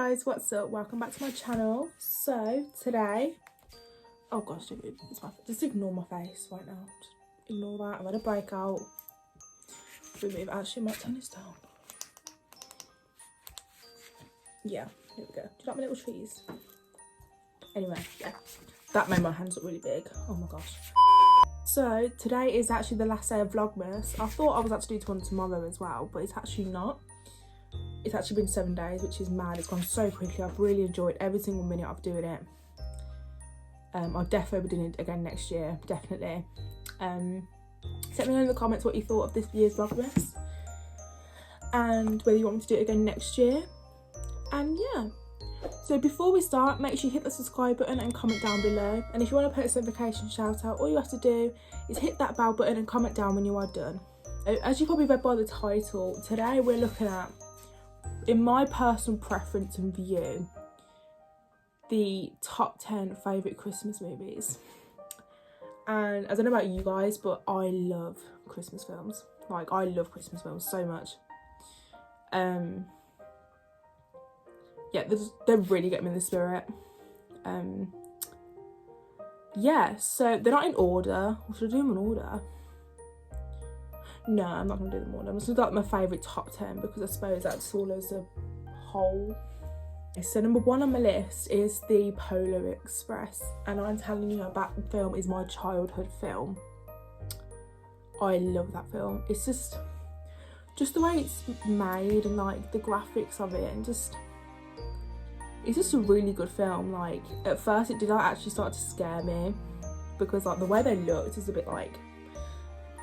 guys, what's up? Welcome back to my channel. So today, oh gosh, just ignore my face right now. Just ignore that. I've had a breakout. Remove. Actually, I might turn this down. Yeah, here we go. Do you like my little trees? Anyway, yeah, that made my hands look really big. Oh my gosh. So today is actually the last day of Vlogmas. I thought I was actually doing one tomorrow as well, but it's actually not. It's actually been 7 days, which is mad. It's gone so quickly. I've really enjoyed every single minute of doing it. I'll definitely be doing it again next year, definitely. Let me know in the comments what you thought of this year's Vlogmas and whether you want me to do it again next year. And yeah, so before we start, make sure you hit the subscribe button and comment down below. And if you want to post a notification shout out, all you have to do is hit that bell button and comment down when you are done. As you probably read by the title, today we're looking at, in my personal preference and view, the top 10 favourite Christmas movies. And I don't know about you guys, but I love Christmas films. Like, I love Christmas films so much. Yeah, they really get me in the spirit. Yeah, so they're not in order. Or should I do them in order? No, I'm not going to do them all. I'm just going to do like my favourite top 10 because I suppose that's all as a whole. So number 1 on my list is the Polar Express. And I'm telling you, that film is my childhood film. I love that film. It's just the way it's made and like the graphics of it, and it's just a really good film. Like, at first it did not actually start to scare me because like the way they looked is a bit like,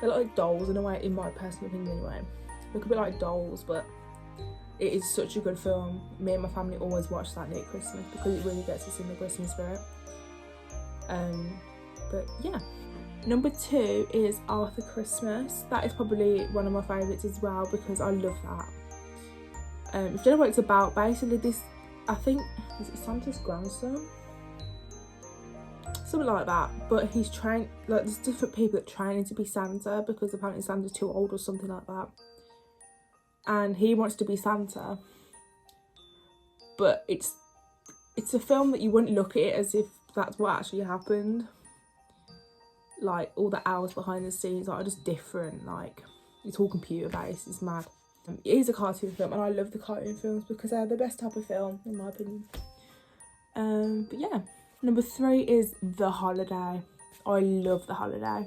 they look like dolls in a way, in my personal opinion anyway. They look a bit like dolls, but it is such a good film. Me and my family always watch that near Christmas because it really gets us in the Christmas spirit. But yeah. Number 2 is Arthur Christmas. That is probably one of my favourites as well because I love that. If you don't know what it's about, basically this, I think, is it Santa's grandson? Something like that, but he's trying, like, there's different people that train him to be Santa because apparently Santa's too old or something like that, and he wants to be Santa. But it's a film that you wouldn't look at it as if that's what actually happened. Like, all the hours behind the scenes are just different. Like, it's all computer based. It's mad. It is a cartoon film, and I love the cartoon films because they're the best type of film in my opinion. But yeah. Number 3 is The Holiday. I love The Holiday.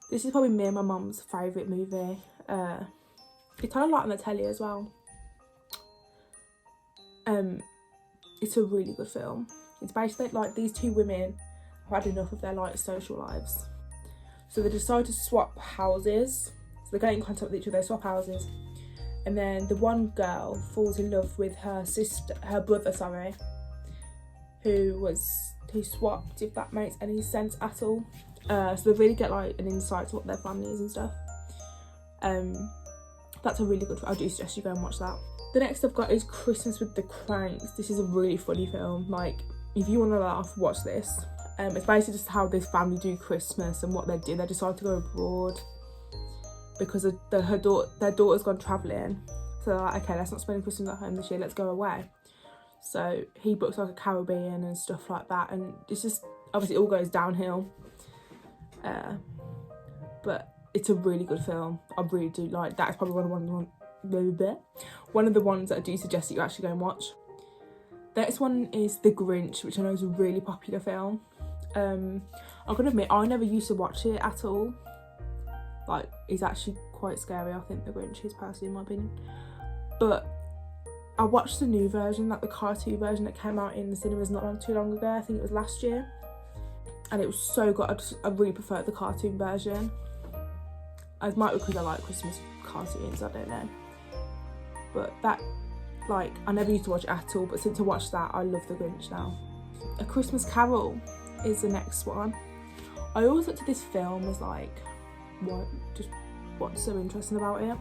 This is probably me and my mum's favourite movie. It's kind of like on the telly as well. It's a really good film. It's basically like these two women have had enough of their like social lives, so they decide to swap houses. So they get in contact with each other, they swap houses, and then the one girl falls in love with her brother, who swapped, if that makes any sense at all. So they really get like an insight to what their family is and stuff. That's a really good film. I do suggest you go and watch that. The next I've got is Christmas with the Cranks. This is a really funny film. Like, if you want to laugh, watch this. It's basically just how this family do Christmas and what they do. They decide to go abroad because their daughter's gone travelling. So they're like, okay, let's not spend Christmas at home this year, let's go away. So he books like a Caribbean and stuff like that, and it's just, obviously it all goes downhill. But it's a really good film. I really do like that. It's probably one of the ones that I do suggest that you actually go and watch. The next one is The Grinch, which I know is a really popular film. I'm gonna admit, I never used to watch it at all. Like, it's actually quite scary, I think, The Grinch is, personally, in my opinion. But I watched the new version, like the cartoon version that came out in the cinemas not too long ago. I think it was last year, and it was so good. I really preferred the cartoon version. It might be because I like Christmas cartoons, I don't know. But that, like, I never used to watch it at all, but since I watched that, I love The Grinch now. A Christmas Carol is the next one. I always looked at this film as like, what's so interesting about it?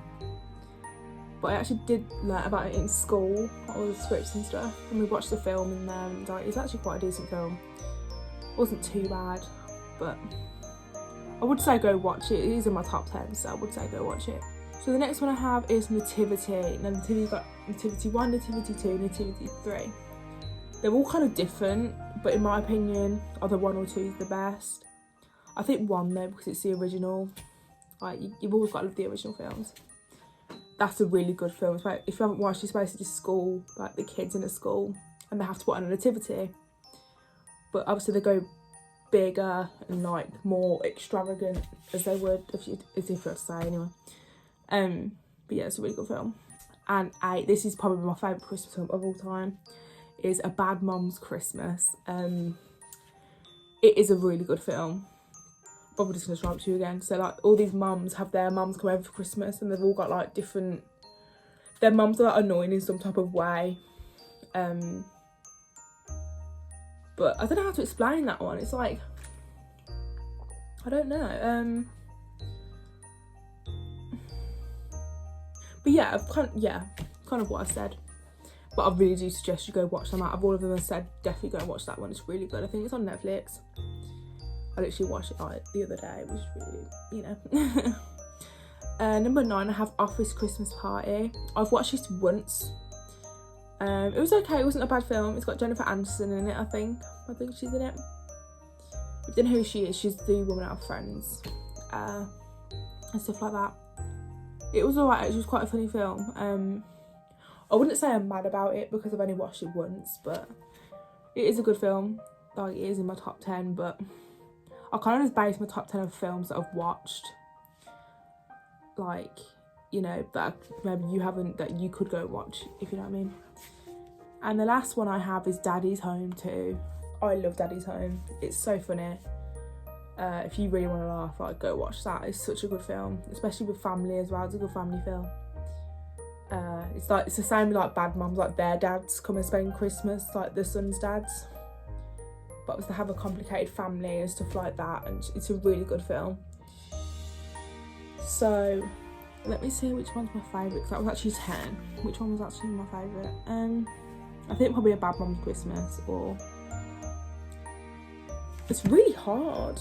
But I actually did learn about it in school, all the scripts and stuff, and we watched the film in there, and like, it's actually quite a decent film. It wasn't too bad, but I would say go watch it. It is in my top 10, so I would say go watch it. So the next one I have is Nativity. Now Nativity's got Nativity 1, Nativity 2, Nativity 3. They're all kind of different, but in my opinion, either 1 or 2 is the best. I think 1 though, because it's the original. Like, you've always got to love the original films. That's a really good film. It's like, if you haven't watched, it's basically school, like the kids in a school, and they have to put on a nativity. But obviously they go bigger and like more extravagant as they would, as if I say anyway. But yeah, it's a really good film. And 8, this is probably my favourite Christmas film of all time, is A Bad Mom's Christmas. It is a really good film. Probably just going to describe it to you again. So like all these mums have their mums come over for Christmas, and they've all got like different, their mums are like annoying in some type of way. But I don't know how to explain that one. It's like, I don't know. But yeah, kind of what I said. But I really do suggest you go watch them. Out of all of them I said, definitely go and watch that one. It's really good. I think it's on Netflix. I literally watched it like the other day. It was really, you know. Number 9, I have Office Christmas Party. I've watched this once. It was okay. It wasn't a bad film. It's got Jennifer Aniston in it, I think she's in it. If you don't know who she is, she's the woman out of Friends. And stuff like that. It was alright. It was quite a funny film. I wouldn't say I'm mad about it because I've only watched it once, but it is a good film. Like, it is in my top 10, but I kind of just base my top 10 of films that I've watched, like, you know, that maybe you haven't, that you could go watch, if you know what I mean. And the last one I have is Daddy's Home 2. I love Daddy's Home. It's so funny. If you really want to laugh, like, go watch that. It's such a good film, especially with family as well. It's a good family film. It's the same with like Bad Moms, like their dads come and spend Christmas, like the son's dads. But obviously they have a complicated family and stuff like that, and it's a really good film. So let me see which one's my favourite, because that was actually 10. Which one was actually my favourite? I think probably A Bad Mom's Christmas, or it's really hard.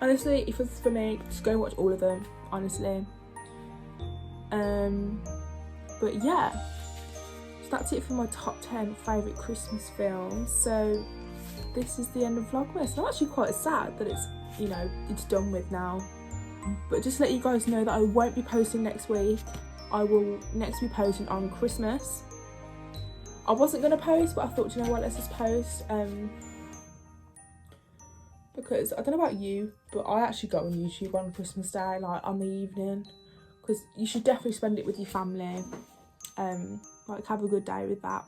Honestly, if it's for me, just go watch all of them, honestly. But yeah, so that's it for my top 10 favourite Christmas films. So this is the end of Vlogmas. I'm actually quite sad that it's, you know, it's done with now. But just to let you guys know that I won't be posting next week. I will next be posting on Christmas. I wasn't going to post, but I thought, you know what, let's just post. Because I don't know about you, but I actually go on YouTube on Christmas Day, like on the evening. Because you should definitely spend it with your family. Like, have a good day with that.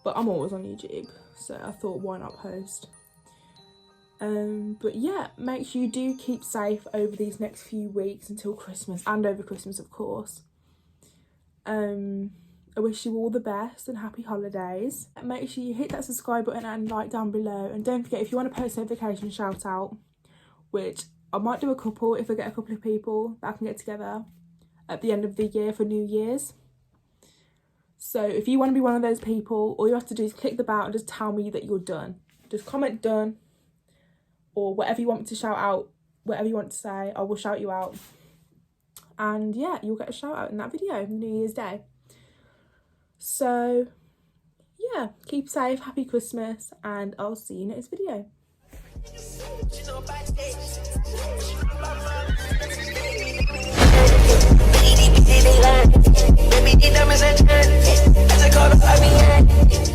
But I'm always on YouTube, so I thought, why not post? But yeah, make sure you do keep safe over these next few weeks until Christmas, and over Christmas, of course. I wish you all the best and happy holidays. Make sure you hit that subscribe button and like down below. And don't forget, if you want to post notification shout out, which I might do a couple if I get a couple of people that I can get together at the end of the year for New Year's. So if you want to be one of those people, all you have to do is click the bell and just tell me that you're done. Just comment done, or whatever you want me to shout out, whatever you want to say, I will shout you out. And yeah, you'll get a shout out in that video, New Year's Day. So yeah, keep safe, happy Christmas, and I'll see you in the next video. Baby,